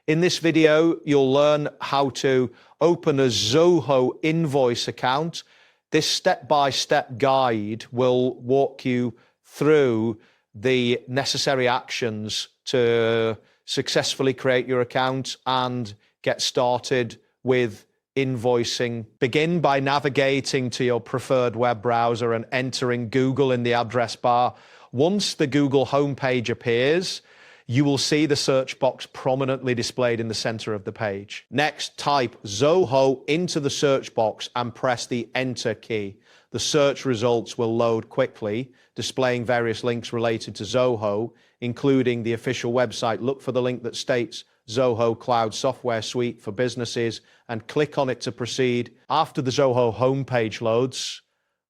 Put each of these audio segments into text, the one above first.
In this video, you'll learn how to open a Zoho Invoice account. This step-by-step guide will walk you through the necessary actions to successfully create your account and get started with invoicing. Begin by navigating to your preferred web browser and entering Google in the address bar. Once the Google homepage appears, you will see the search box prominently displayed in the center of the page. Next, type Zoho into the search box and press the Enter key. The search results will load quickly, displaying various links related to Zoho, including the official website. Look for the link that states Zoho Cloud Software Suite for Businesses and click on it to proceed. After the Zoho homepage loads,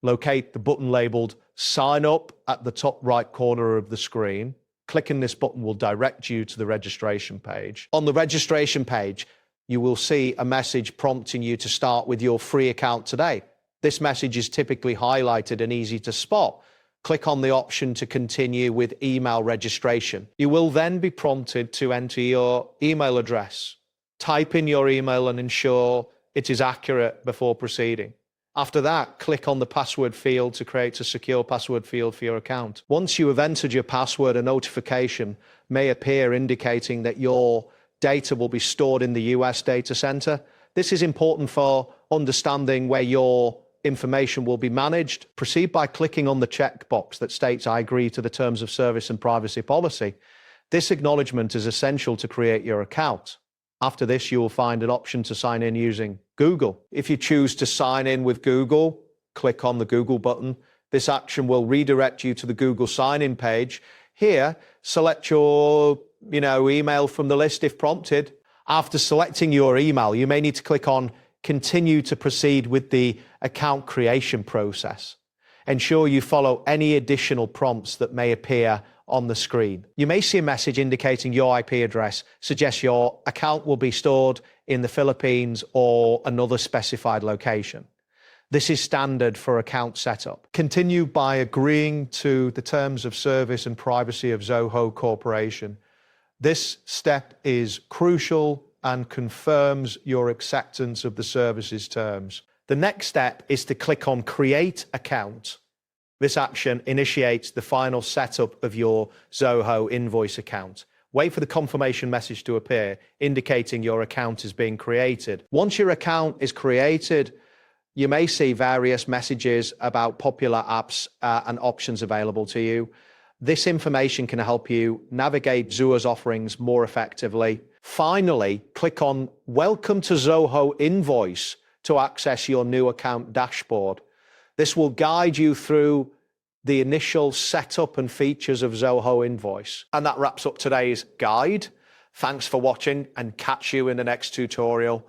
locate the button labeled Sign Up at the top right corner of the screen. Clicking this button will direct you to the registration page. On the registration page, you will see a message prompting you to start with your free account today. This message is typically highlighted and easy to spot. Click on the option to continue with email registration. You will then be prompted to enter your email address. Type in your email and ensure it is accurate before proceeding. After that, click on the password field to create a secure password field for your account. Once you have entered your password, a notification may appear indicating that your data will be stored in the US data center. This is important for understanding where your information will be managed. Proceed by clicking on the checkbox that states I agree to the terms of service and privacy policy. This acknowledgement is essential to create your account. After this, you will find an option to sign in using Google. If you choose to sign in with Google, click on the Google button. This action will redirect you to the Google sign-in page. Here, select your email from the list if prompted. After selecting your email, you may need to click on Continue to proceed with the account creation process. Ensure you follow any additional prompts that may appear on the screen. You may see a message indicating your IP address suggests your account will be stored in the Philippines or another specified location. This is standard for account setup. Continue by agreeing to the terms of service and privacy of Zoho Corporation. This step is crucial and confirms your acceptance of the services terms. The next step is to click on Create Account. This action initiates the final setup of your Zoho Invoice account. Wait for the confirmation message to appear, indicating your account is being created. Once your account is created, you may see various messages about popular apps and options available to you. This information can help you navigate Zoho's offerings more effectively. Finally, click on Welcome to Zoho Invoice to access your new account dashboard. This will guide you through the initial setup and features of Zoho Invoice. And that wraps up today's guide. Thanks for watching and catch you in the next tutorial.